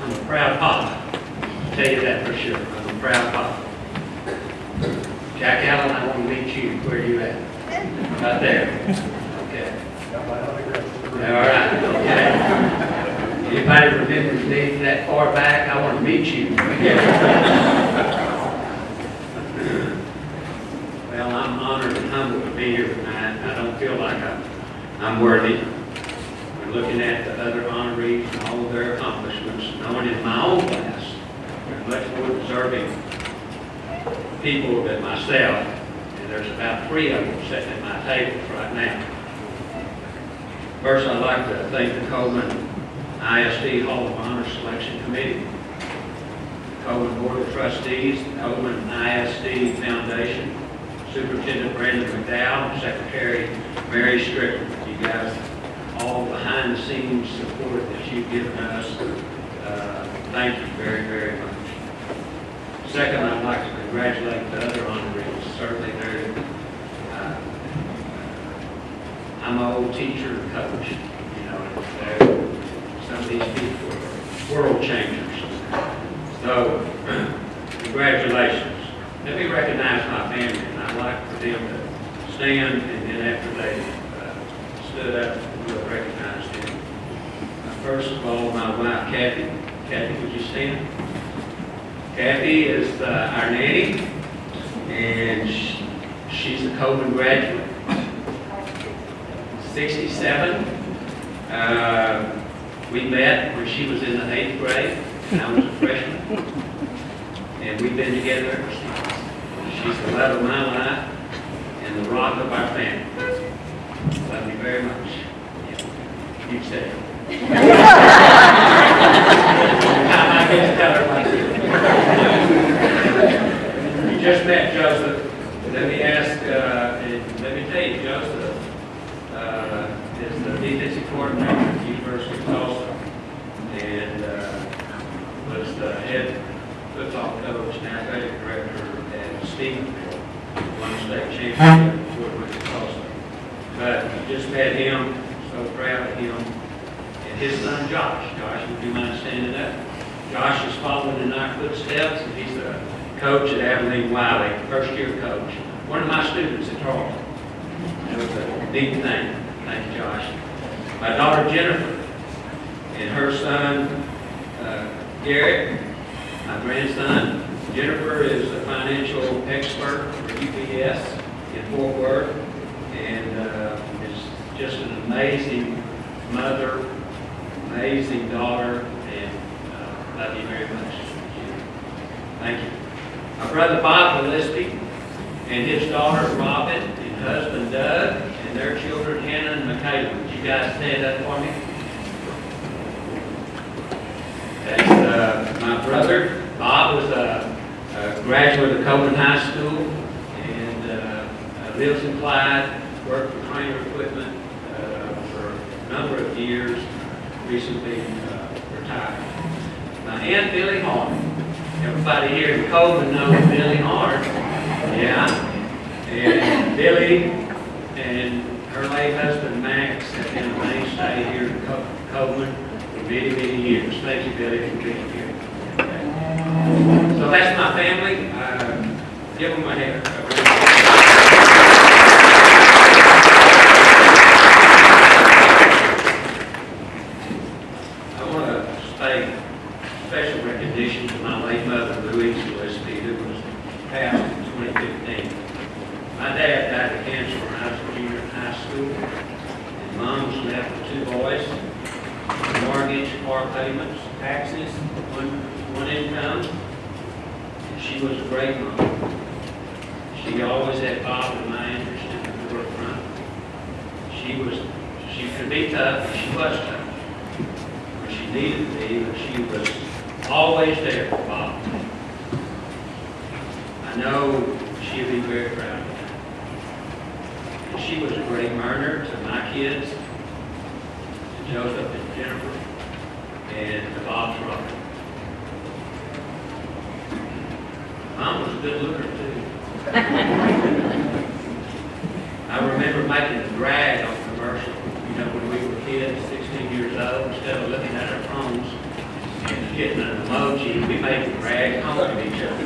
I'm a proud papa. I'll tell you that for sure. I'm a proud papa. Jack Allen, I want to meet you. Where are you at? Right there. Okay. All right. Okay. Anybody remembers me that far back? I want to meet you. Well, I'm honored and humbled to be here tonight. I don't feel like I'm worthy. We're looking at the other honorees and all of their accomplishments, knowing in my own class, there are much more deserving people than myself, and there's about 3 of them sitting at my table right now. First, I'd like to thank the Coleman ISD Hall of Honor Selection Committee, the Coleman Board of Trustees, the Coleman ISD Foundation, Superintendent Brandon McDowell, Secretary Mary Strickland. You guys, all behind the scenes support that you've given us, thank you very, very much. Second, I'd like to congratulate the other honorees. Certainly, I'm an old teacher and coach. You know, some of these people are world changers. So, congratulations. Let me recognize my family, and I'd like for them to stand, and then after they stood up, we'll recognize them. First of all, my wife, Kathy. Kathy, would you stand? Kathy is our nanny, and she's a Coleman graduate. 67. We met when she was in the 8th grade, and I was a freshman. And we've been together ever since. She's the love of my life and the rock of our family. Love you very much. Yeah. You said it. I get to tell her like this. You just met Joseph. Let me ask, let me tell you, Joseph is the defensive coordinator at the University of Tulsa, and was the head football coach and athletic director at Stephenville, won the state championship before he went to Tulsa. But you just met him, so proud of him. And his son Josh. Josh, would you mind standing up? Josh is following in our footsteps, and he's a coach at Abilene Wiley, first year coach. One of my students at Tarleton. That was a neat thing. Thank you, Josh. My daughter Jennifer and her son Garrett, my grandson. Jennifer is a financial expert for UPS in Fort Worth, and is just an amazing mother, amazing daughter, and love you very much. Thank you. My brother Bob Gillespie and his daughter Robin and husband Doug and their children Hannah and Michaela. Would you guys stand up for me? That's my brother. Bob was a graduate of Coleman High School and lives in Clyde, worked for Trainer Equipment for a number of years, recently retired. My Aunt Billy Horn. Everybody here in Coleman knows Billy Horn. Yeah. And Billy and her late husband Max have been a mainstay here in Coleman for many, many years. Thank you, Billy, for being here. So that's my family. Give them a hand. I want to say special recognition to my late mother, Louise Gillespie, who was passed in 2015. My dad died of cancer when I was a junior in high school, and Mom was left with 2 boys, mortgage, car payments, taxes, one income. And she was a great mom. She always had Bob and my interest in the forefront. She could be tough, and she was tough when she needed to be, but she was always there for Bob. I know she'll be very proud of that. And she was a great learner to my kids, to Joseph and Jennifer, and to Bob's brother. Mom was a good looker, too. I remember making a drag on commercial, when we were kids, 16 years old, instead of looking at our phones, and getting an emoji, we made the drag home with each other.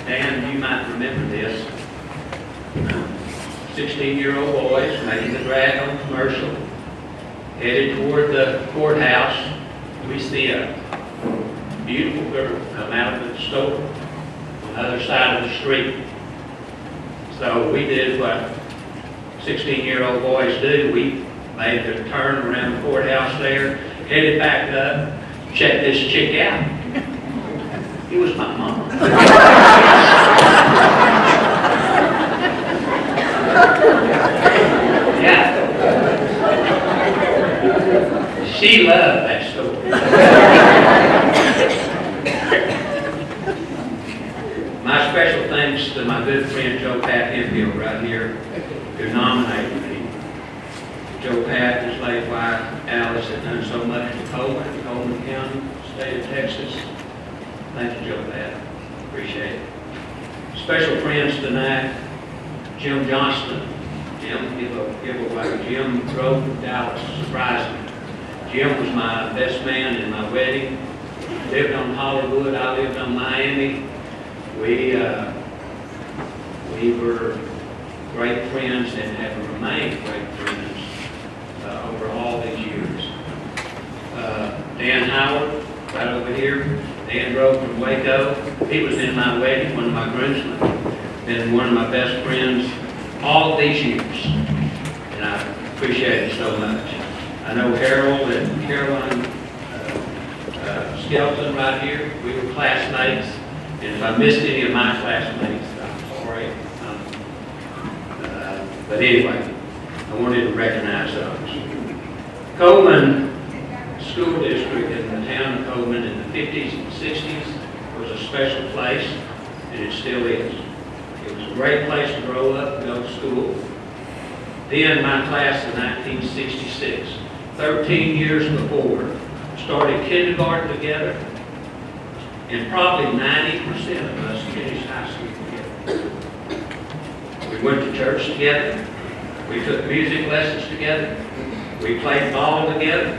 Dan, you might remember this. 16-year-old boys making the drag on commercial, headed toward the courthouse. We see a beautiful girl come out of the store on the other side of the street. So we did what 16-year-old boys do. We made the turn around the courthouse there, headed back up, checked this chick out. It was my mom. Yeah. She loved that story. My special thanks to my good friend Joe Hemphill right here, who nominated me. Joe Pat, his late wife, Alice, have done so much for Coleman County, state of Texas. Thank you, Joe Pat. Appreciate it. Special friends tonight, Jim Johnston. Jim, give away. Jim drove from Dallas, surprised me. Jim was my best man in my wedding. Lived on Hollywood, I lived on Miami. We were great friends and have remained great friends over all these years. Dan Howard, right over here. Dan drove from Waco. He was in my wedding, one of my groomsmen, and one of my best friends all these years. And I appreciate it so much. I know Harold and Caroline Skelton right here. We were classmates. And if I missed any of my classmates, I'm sorry. But anyway, I wanted to recognize those. Coleman School District in the town of Coleman in the 50s and 60s was a special place, and it still is. It was a great place to grow up and go to school. Then my class in 1966, 13 years before, started kindergarten together, and probably 90% of us finished high school together. We went to church together. We took music lessons together. We played ball together.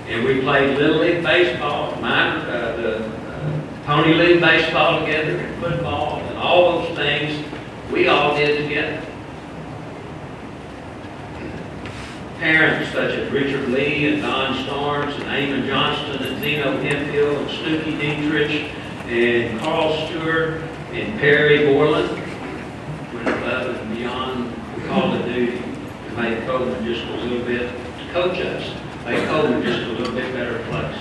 And we played Little League Baseball, the Pony League Baseball together, and football, and all those things we all did together. Parents such as Richard Lee and Don Starnes and Eamon Johnston and Zeno Hemphill and Snooky Dietrich and Carl Stewart and Perry Borland went above and beyond the call of duty to make Coleman just a little bit, to coach us, make Coleman just a little bit better place.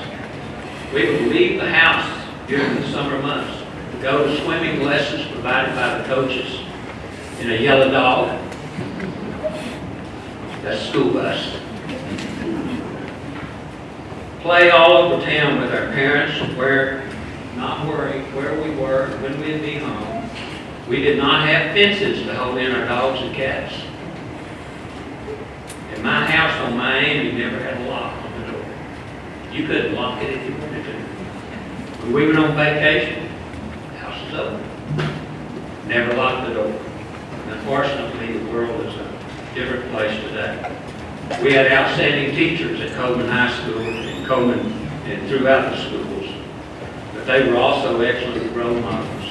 We would leave the house during the summer months to go to swimming lessons provided by the coaches in a yellow dog. That's school bus. Play all over town with our parents, not worrying where we were, when we'd be home. We did not have fences to hold in our dogs and cats. In my house on Miami, we never had a lock on the door. You couldn't lock it if you wanted to. When we went on vacation, the house was open. Never locked the door. And unfortunately, the world is a different place today. We had outstanding teachers at Coleman High School and Coleman and throughout the schools, but they were also excellent role models.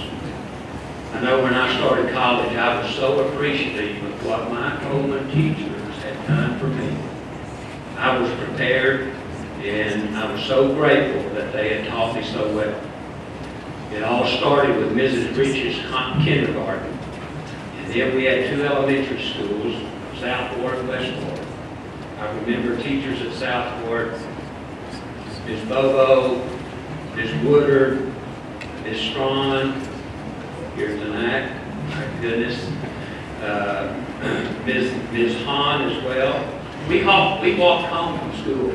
I know when I started college, I was so appreciative of what my Coleman teachers had done for me. I was prepared, and I was so grateful that they had taught me so well. It all started with Mrs. Rich's kindergarten, and then we had two elementary schools, South Ward and West Ward. I remember teachers at South Ward, Ms. Bobo, Ms. Woodard, Ms. Strawn, here tonight, my goodness, Ms. Hahn as well. We walked home from school.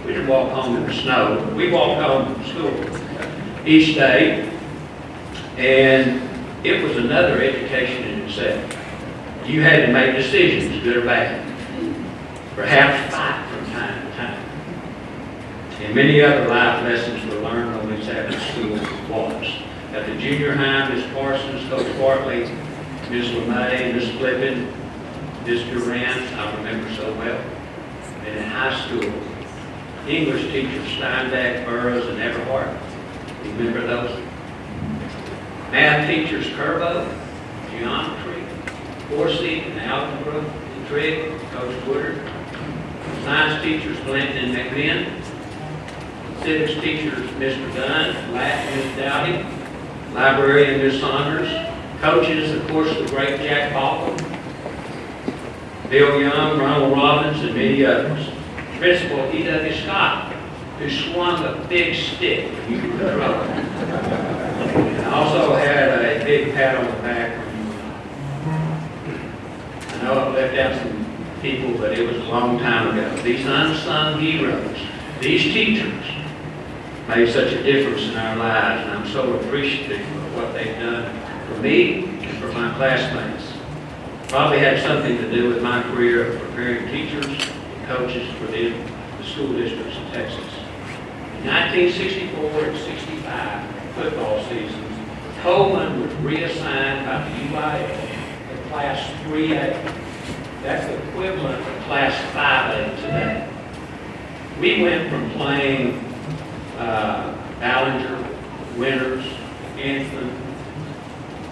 We didn't walk home in the snow. We walked home from school each day, and it was another education in itself. You had to make decisions, good or bad. Perhaps fight from time to time. And many other life lessons were learned on these Sabbath school walks. At the junior high, Ms. Parsons, Coach Bartley, Ms. LeMay, Ms. Flippin, Ms. Durant, I remember so well. And in high school, English teachers, Steinbeck, Burroughs, and Everhart. Remember those? Math teachers, Curbo, geometry, Horsey, and algebra, and Trigg, Coach Woodard. Science teachers, Blanton and McMinn. Civics teachers, Mr. Dunn, Latin, Ms. Dowdy. Librarian, Ms. Saunders. Coaches, of course, the great Jack Baldwin, Bill Young, Ronald Robbins, and many others. Principal E.W. Scott, who swung a big stick when you were in trouble. I also had a big pat on the back. I know I've left out some people, but it was a long time ago. These unsung heroes, these teachers, made such a difference in our lives, and I'm so appreciative of what they've done for me and for my classmates. Probably had something to do with my career of preparing teachers and coaches for the school districts in Texas. In 1964 and 65 football seasons, Coleman was reassigned by the UIL to Class 3A. That's the equivalent of Class 5A today. We went from playing Ballinger, Winters, Anthem,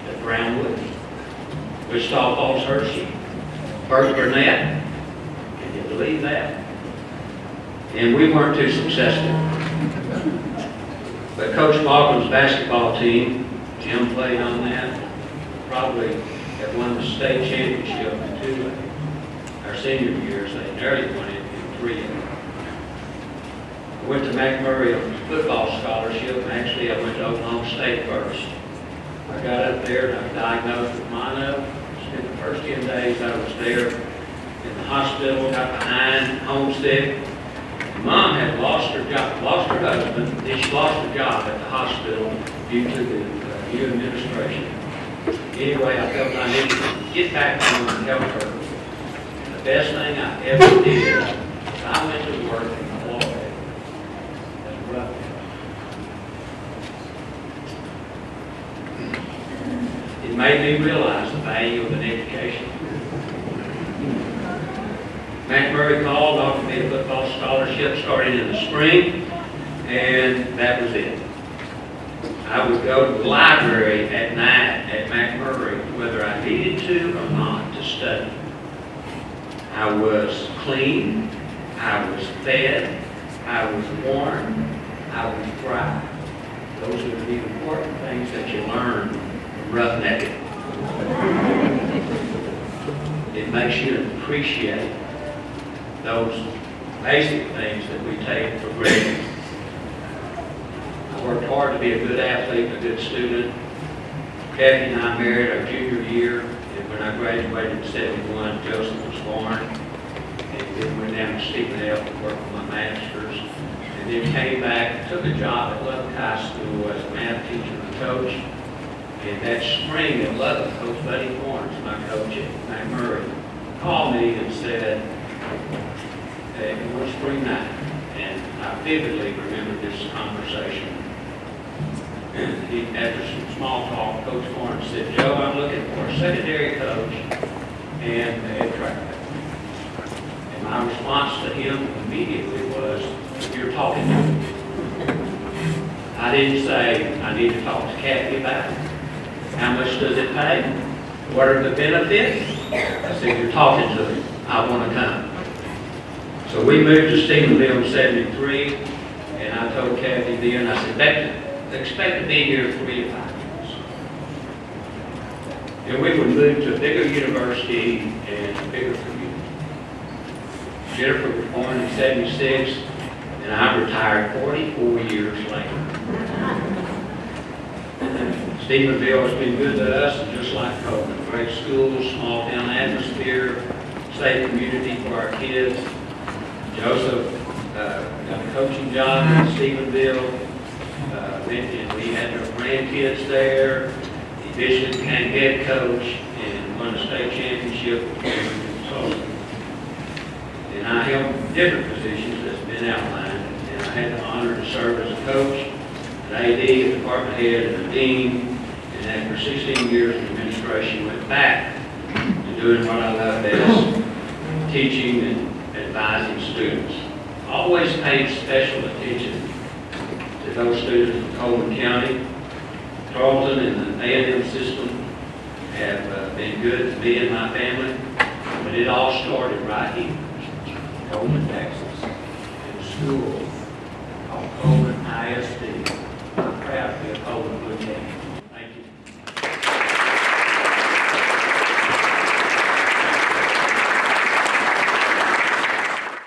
at Brownwood, Wichita Falls, Hershey, Burt Burnett. Can you believe that? And we weren't too successful. But Coach Baldwin's basketball team, Jim played on that, probably had won the state championship in 2 our senior years. They nearly won it in 3. I went to McMurray on a football scholarship, and actually I went to Oklahoma State first. I got up there and I was diagnosed with mono. Spent the first 10 days I was there in the hospital, got behind, homesick. Mom had lost her job, lost her husband, then she lost her job at the hospital due to the new administration. Anyway, I felt I needed to get back home and help her. And the best thing I ever did was I went to work in Florida as a rough. It made me realize the value of an education. McMurray called, offered me a football scholarship starting in the spring, and that was it. I would go to the library at night at McMurray, whether I needed to or not, to study. I was clean, I was fed, I was warm, I was dry. Those are the important things that you learn from roughnecking. It makes you appreciate those basic things that we take for granted. I worked hard to be a good athlete, a good student. Kathy and I married our junior year, and when I graduated in 71, Joseph was born. And then went down to Stephenville to work for my master's. And then came back, took a job at Lubbock High School as a math teacher and coach. And that spring at Lubbock, Coach Buddy Horns, my coach at McMurray, called me and said, it was spring night, and I vividly remember this conversation. And after some small talk, Coach Horn said, Joe, I'm looking for a secondary coach and a head track. And my response to him immediately was, you're talking to me. I didn't say, I need to talk to Kathy about it. How much does it pay? What are the benefits? I said, you're talking to me. I want to come. So we moved to Stephenville in 73, and I told Kathy then, I said, expect to be here 3 to 5 months. And we would move to a bigger university and a bigger community. Jennifer was born in 76, and I retired 44 years later. Stephenville has been good to us, and just like Coleman. Great schools, small town atmosphere, safe community for our kids. Joseph got a coaching job in Stephenville. And we had our grandkids there. He eventually became head coach and won a state championship with Tulsa. And I held different positions that's been outlined. And I had the honor to serve as a coach, an AD, a department head, and a dean. And after 16 years in administration, went back to doing what I love best, teaching and advising students always paid special attention to those students in Coleman County. Carlton and the A&M system have been good to me and my family, but it all started right here, in Coleman, Texas, in school.